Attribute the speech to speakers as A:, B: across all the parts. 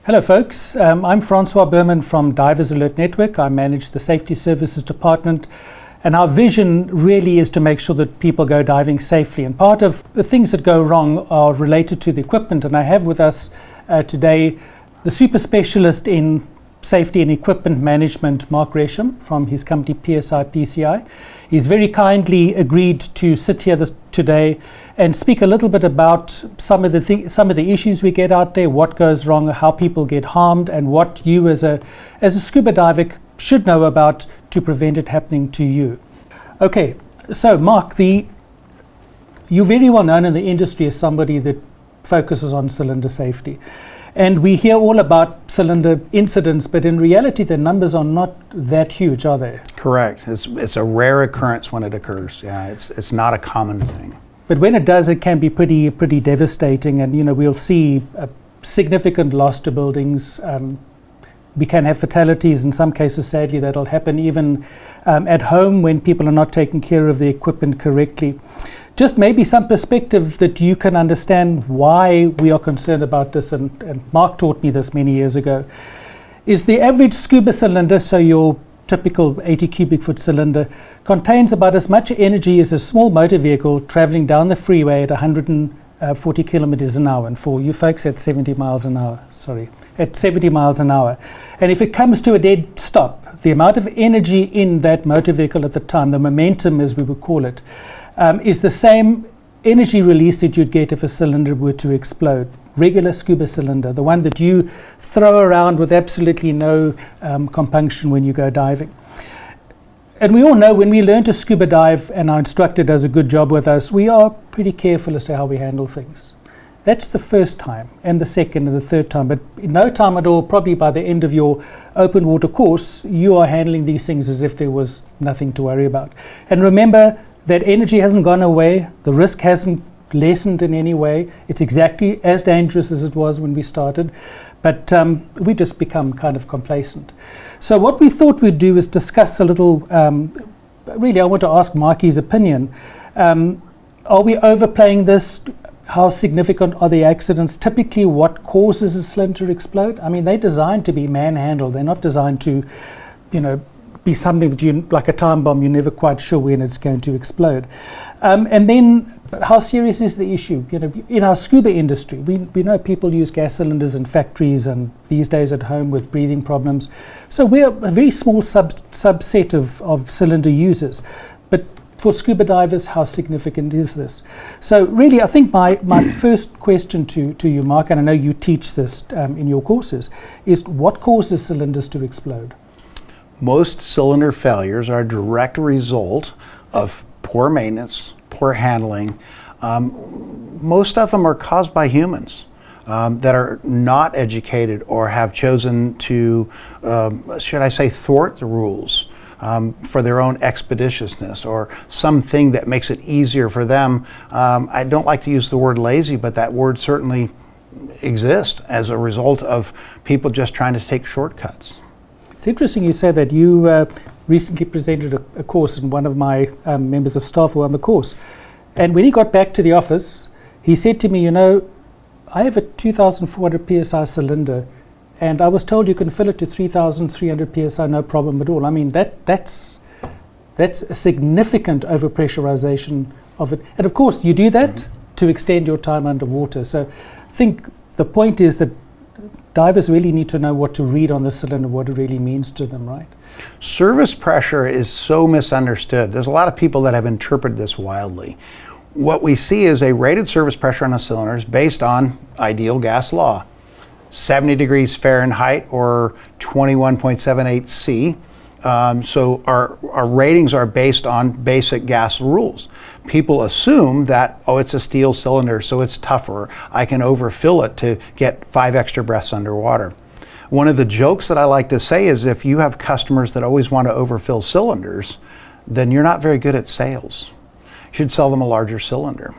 A: Hello folks, I'm Francois Burman from Divers Alert Network. I manage the Safety Services Department, and our vision really is to make sure that people go diving safely. And part of the things that go wrong are related to the equipment, and I have with us today the super specialist in safety and equipment management, Mark Gresham, from his company PSI-PCI. He's very kindly agreed to sit here today and speak a little bit about some of the issues we get out there, what goes wrong, how people get harmed, and what you as a scuba diver should know about to prevent it happening to you. Okay, so Mark, you're very well known in the industry as somebody that focuses on cylinder safety. And we hear all about cylinder incidents, but in reality, the numbers are not that huge, are they?
B: Correct. It's a rare occurrence when it occurs. Yeah, it's not a common thing.
A: But when it does, it can be pretty devastating, and we'll see significant loss to buildings. We can have fatalities in some cases. Sadly, that'll happen even at home when people are not taking care of the equipment correctly. Just maybe some perspective that you can understand why we are concerned about this, and Mark taught me this many years ago, is the average scuba cylinder, so your typical 80 cubic foot cylinder, contains about as much energy as a small motor vehicle traveling down the freeway at 140 kilometers an hour. And for you folks, at 70 miles an hour, at 70 miles an hour. And if it comes to a dead stop, the amount of energy in that motor vehicle at the time, the momentum as we would call it, is the same energy release that you'd get if a cylinder were to explode. Regular scuba cylinder, the one that you throw around with absolutely no compunction when you go diving. And we all know when we learn to scuba dive, and our instructor does a good job with us, we are pretty careful as to how we handle things. That's the first time, and the second and the third time, but in no time at all, probably by the end of your open water course, you are handling these things as if there was nothing to worry about. And remember, that energy hasn't gone away, the risk hasn't lessened in any way. It's exactly as dangerous as it was when we started, but we just become kind of complacent. So what we thought we'd do is discuss a little, really I want to ask Marky's opinion. Are we overplaying this? How significant are the accidents? Typically, what causes a cylinder to explode? I mean, they're designed to be manhandled. They're not designed to, be something that you, like a time bomb, you're never quite sure when it's going to explode. And then, how serious is the issue? In our scuba industry, we know people use gas cylinders in factories and these days at home with breathing problems. So we're a very small subset of cylinder users. But for scuba divers, how significant is this? So really, I think my first question to you, Mark, and I know you teach this in your courses, is what causes cylinders to explode?
B: Most cylinder failures are a direct result of poor maintenance, poor handling. Most of them are caused by humans that are not educated or have chosen to, should I say, thwart the rules for their own expeditiousness or something that makes it easier for them. I don't like to use the word lazy, but that word certainly exists as a result of people just trying to take shortcuts.
A: It's interesting you say that. You recently presented a course, and one of my members of staff were on the course. And when he got back to the office, he said to me, I have a 2,400 PSI cylinder, and I was told you can fill it to 3,300 PSI, no problem at all. I mean, that's a significant overpressurization of it. And of course, you do that to extend your time underwater. So I think the point is that divers really need to know what to read on the cylinder, what it really means to them, right?
B: Service pressure is so misunderstood. There's a lot of people that have interpreted this wildly. What we see is a rated service pressure on a cylinder is based on ideal gas law, 70 degrees Fahrenheit or 21.78 C. So our ratings are based on basic gas rules. People assume that, it's a steel cylinder, so it's tougher. I can overfill it to get 5 extra breaths underwater. One of the jokes that I like to say is if you have customers that always want to overfill cylinders, then you're not very good at sales. You should sell them a larger cylinder.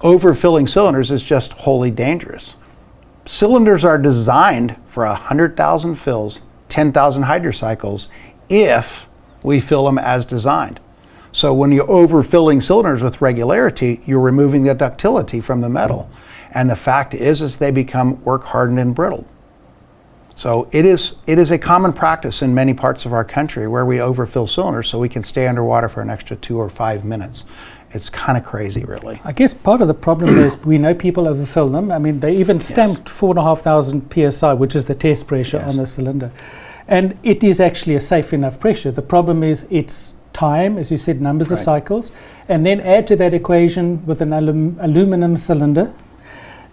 B: Overfilling cylinders is just wholly dangerous. Cylinders are designed for 100,000 fills, 10,000 hydrocycles, if we fill them as designed. So when you're overfilling cylinders with regularity, you're removing the ductility from the metal. And the fact is they become work hardened and brittle. So it is a common practice in many parts of our country where we overfill cylinders so we can stay underwater for an extra 2 or 5 minutes. It's kind of crazy, really.
A: I guess part of the problem is we know people overfill them. I mean, they even stamped 4,500 PSI, which is the test pressure on the cylinder. And it is actually a safe enough pressure. The problem is it's time, as you said, numbers of cycles, and then add to that equation with an aluminum cylinder,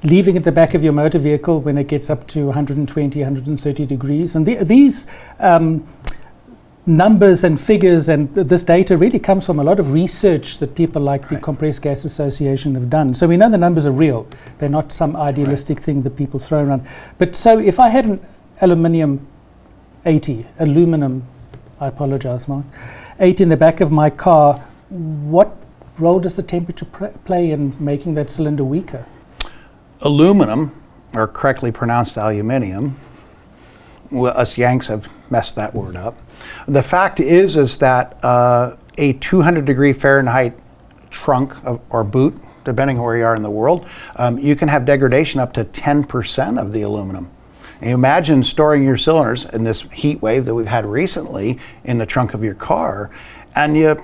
A: leaving at the back of your motor vehicle when it gets up to 120, 130 degrees. And these numbers and figures and this data really comes from a lot of research that people like the Compressed Gas Association have done. So we know the numbers are real. They're not some idealistic thing that people throw around. But so if I had an aluminum, I apologize, Mark, 80 in the back of my car, what role does the temperature play in making that cylinder weaker? Aluminum,
B: or correctly pronounced aluminium, well, us Yanks have messed that word up. The fact is that a 200 degree Fahrenheit trunk or boot, depending on where you are in the world, you can have degradation up to 10% of the aluminum. And you imagine storing your cylinders in this heat wave that we've had recently in the trunk of your car, and you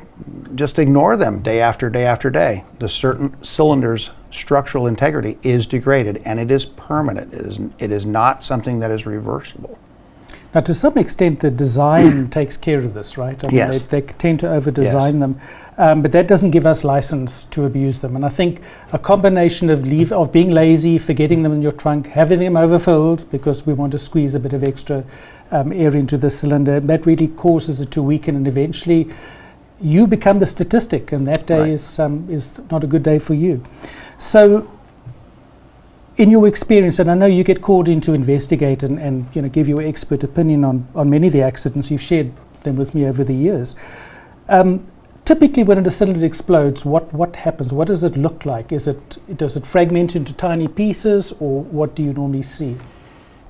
B: just ignore them day after day after day. The certain cylinder's structural integrity is degraded, and it is permanent. It is not something that is reversible.
A: Now, to some extent, the design takes care of this, right? I mean,
B: yes.
A: They tend to over-design them, but that doesn't give us license to abuse them. And I think a combination of being lazy, forgetting them in your trunk, having them overfilled because we want to squeeze a bit of extra air into the cylinder, that really causes it to weaken, and eventually you become the statistic, and that day is not a good day for you. So, in your experience, and I know you get called in to investigate and give your expert opinion on many of the accidents, you've shared them with me over the years. Typically, when a cylinder explodes, what happens? What does it look like? Does it fragment into tiny pieces, or what do you normally see?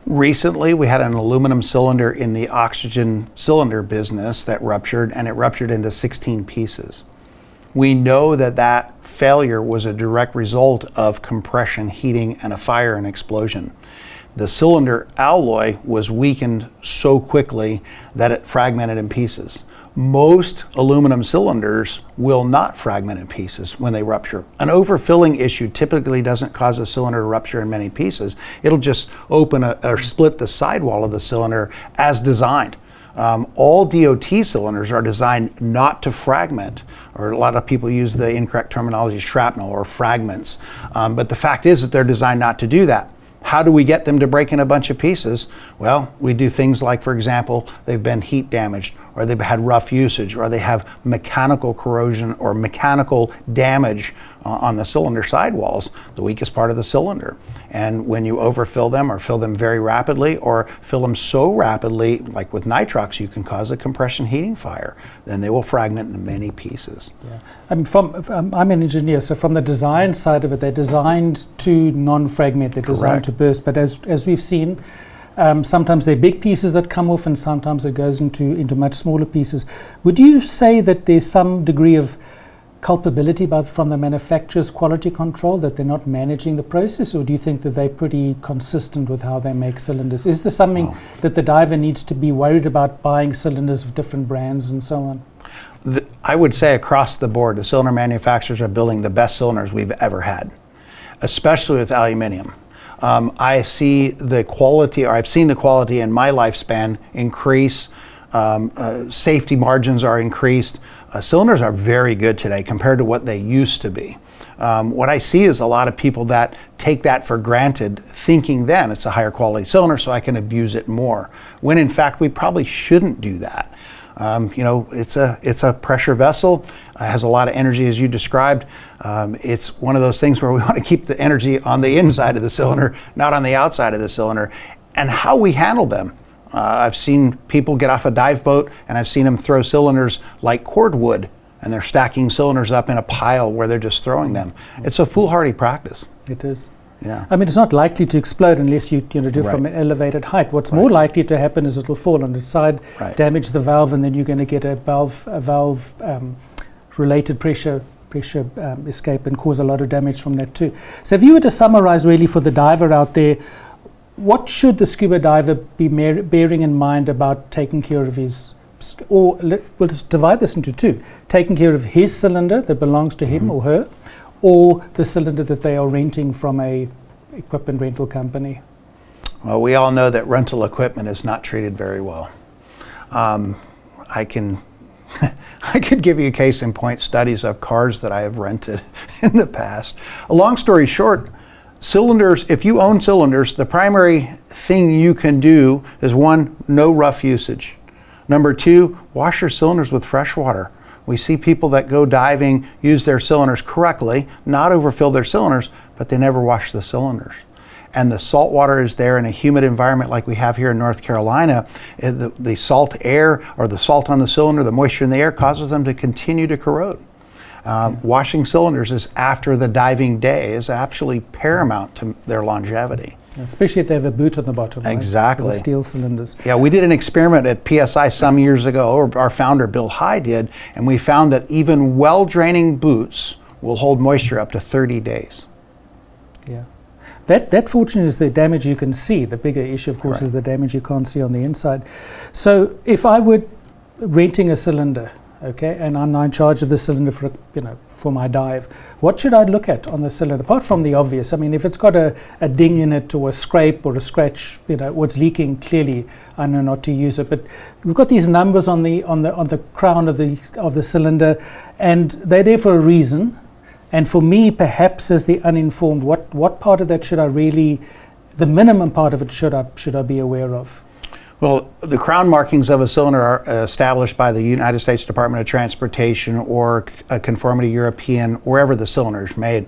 B: Recently, we had an aluminum cylinder in the oxygen cylinder business that ruptured, and it ruptured into 16 pieces. We know that failure was a direct result of compression, heating, and a fire and explosion. The cylinder alloy was weakened so quickly that it fragmented in pieces. Most aluminum cylinders will not fragment in pieces when they rupture. An overfilling issue typically doesn't cause a cylinder to rupture in many pieces. It'll just open or split the sidewall of the cylinder as designed. All DOT cylinders are designed not to fragment, or a lot of people use the incorrect terminology, shrapnel or fragments. But the fact is that they're designed not to do that. How do we get them to break in a bunch of pieces? Well, we do things like, for example, they've been heat damaged, or they've had rough usage, or they have mechanical corrosion or mechanical damage on the cylinder sidewalls, the weakest part of the cylinder. And when you overfill them or fill them very rapidly or fill them so rapidly, like with nitrox, you can cause a compression heating fire. Then they will fragment into many pieces.
A: Yeah. I'm an engineer, so from the design side of it, they're designed to non-fragment, they're designed to burst. But as we've seen, sometimes they're big pieces that come off, and sometimes it goes into much smaller pieces. Would you say that there's some degree of culpability from the manufacturer's quality control, that they're not managing the process, or do you think that they're pretty consistent with how they make cylinders? Is there something that the diver needs to be worried about buying cylinders of different brands and so on?
B: I would say across the board, the cylinder manufacturers are building the best cylinders we've ever had, especially with aluminium. I see the quality, or I've seen the quality in my lifespan increase. Safety margins are increased. Cylinders are very good today compared to what they used to be. What I see is a lot of people that take that for granted, thinking then it's a higher quality cylinder so I can abuse it more, when in fact we probably shouldn't do that. It's a pressure vessel, has a lot of energy as you described. It's one of those things where we want to keep the energy on the inside of the cylinder, not on the outside of the cylinder. And how we handle them. I've seen people get off a dive boat, and I've seen them throw cylinders like cordwood, and they're stacking cylinders up in a pile where they're just throwing them. It's a foolhardy practice.
A: It is.
B: Yeah.
A: I mean, it's not likely to explode unless you do it from an elevated height. What's more likely to happen is it'll fall on its side, damage the valve, and then you're going to get a valve related pressure escape and cause a lot of damage from that too. So if you were to summarize really for the diver out there, what should the scuba diver be bearing in mind about taking care of his, we'll just divide this into two, taking care of his cylinder that belongs to him or her, or the cylinder that they are renting from a equipment rental company?
B: Well, we all know that rental equipment is not treated very well. I could give you case in point studies of cars that I have rented in the past. A long story short, cylinders, if you own cylinders, the primary thing you can do is, one, no rough usage. Number two, wash your cylinders with fresh water. We see people that go diving, use their cylinders correctly, not overfill their cylinders, but they never wash the cylinders. And the salt water is there in a humid environment like we have here in North Carolina. The salt air, or the salt on the cylinder, the moisture in the air, causes them to continue to corrode. Washing cylinders is after the diving day is actually paramount to their longevity.
A: Especially if they have a boot on the bottom.
B: Exactly.
A: Right? Steel cylinders.
B: Yeah, we did an experiment at PSI some years ago, or our founder Bill High did, and we found that even well-draining boots will hold moisture up to 30 days.
A: Yeah. That fortunately is the damage you can see. The bigger issue, of course, is the damage you can't see on the inside. So if I were renting a cylinder, okay, and I'm now in charge of the cylinder for my dive, what should I look at on the cylinder apart from the obvious? I mean, if it's got a ding in it, or a scrape or a scratch, what's leaking, clearly I know not to use it. But we've got these numbers on the crown of the cylinder, and they're there for a reason. And for me, perhaps as the uninformed, what part of that should I really, the minimum part of it should I be aware of?
B: Well, the crown markings of a cylinder are established by the United States Department of Transportation or a conformity European, wherever the cylinder is made.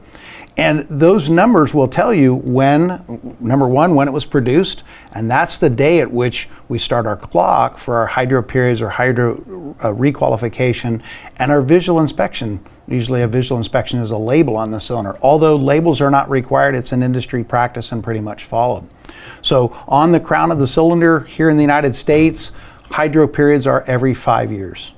B: And those numbers will tell you when, number one, when it was produced, and that's the day at which we start our clock for our hydro periods or hydro requalification and our visual inspection. Usually a visual inspection is a label on the cylinder. Although labels are not required, it's an industry practice and pretty much followed. So on the crown of the cylinder here in the United States, hydro periods are every 5 years.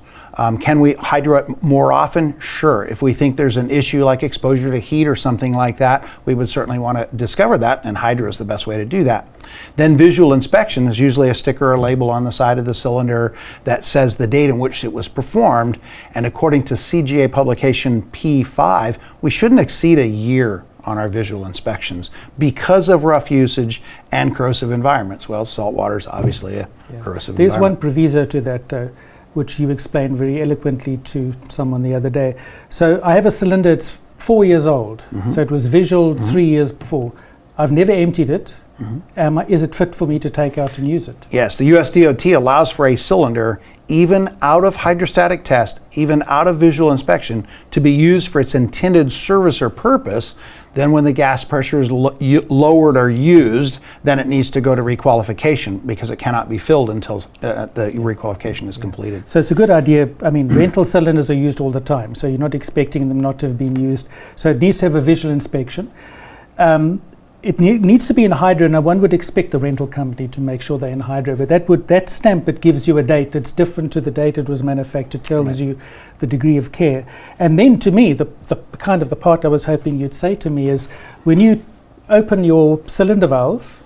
B: Can we hydro it more often? Sure. If we think there's an issue like exposure to heat or something like that, we would certainly want to discover that, and hydro is the best way to do that. Then visual inspection is usually a sticker or label on the side of the cylinder that says the date in which it was performed, and according to CGA publication P5, we shouldn't exceed a year on our visual inspections because of rough usage and corrosive environments. Well, salt water is obviously a corrosive
A: There's
B: environment.
A: one proviso to that, though, which you explained very eloquently to someone the other day. So I have a cylinder, it's 4 years old. So it was visual 3 years before. I've never emptied it. Is it fit for me to take out and use it?
B: Yes, the US DOT allows for a cylinder, even out of hydrostatic test, even out of visual inspection, to be used for its intended service or purpose. Then when the gas pressure is lowered or used, then it needs to go to requalification because it cannot be filled until the requalification is completed.
A: So it's a good idea. I mean, rental cylinders are used all the time, so you're not expecting them not to have been used. So it needs to have a visual inspection. It needs to be in hydro. Now, one would expect the rental company to make sure they're in hydro, but that stamp, it gives you a date that's different to the date it was manufactured, tells you the degree of care. And then, to me, the kind of the part I was hoping you'd say to me is, when you open your cylinder valve,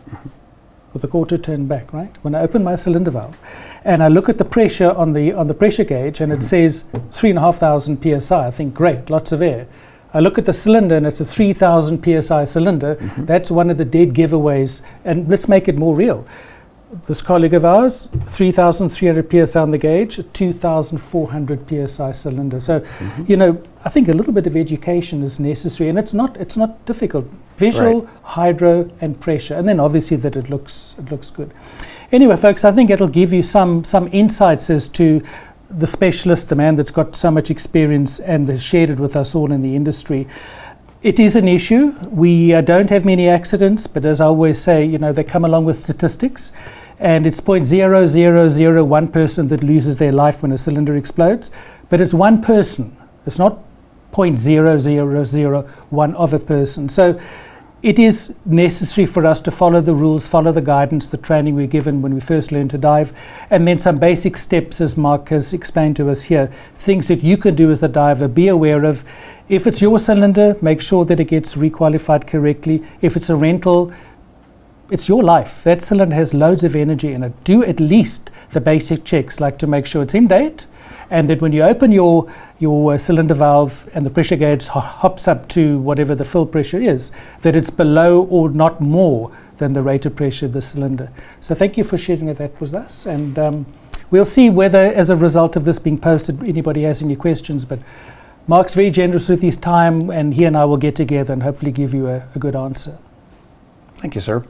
A: with the quarter turned back, right? When I open my cylinder valve, and I look at the pressure on the pressure gauge, and it says 3,500 PSI, I think, great, lots of air. I look at the cylinder and it's a 3,000 PSI cylinder. That's one of the dead giveaways. And let's make it more real. This colleague of ours, 3,300 PSI on the gauge, a 2,400 PSI cylinder. So, I think a little bit of education is necessary, and it's not difficult. Visual, hydro, and pressure, and then obviously that it looks good. Anyway, folks, I think it'll give you some insights as to the specialist, the man that's got so much experience and has shared it with us all in the industry. It is an issue. We don't have many accidents, but as I always say, they come along with statistics, and it's 0.0001 person that loses their life when a cylinder explodes, but it's one person. It's not 0.0001 of a person. So it is necessary for us to follow the rules, follow the guidance, the training we're given when we first learn to dive, and then some basic steps, as Mark has explained to us here, things that you can do as the diver, be aware of. If it's your cylinder, make sure that it gets requalified correctly. If it's a rental, it's your life. That cylinder has loads of energy in it. Do at least the basic checks, like to make sure it's in date, and that when you open your cylinder valve and the pressure gauge hops up to whatever the fill pressure is, that it's below or not more than the rated pressure of the cylinder. So thank you for sharing that with us, and we'll see whether, as a result of this being posted, anybody has any questions. But Mark's very generous with his time, and he and I will get together and hopefully give you a good answer.
B: Thank you, sir.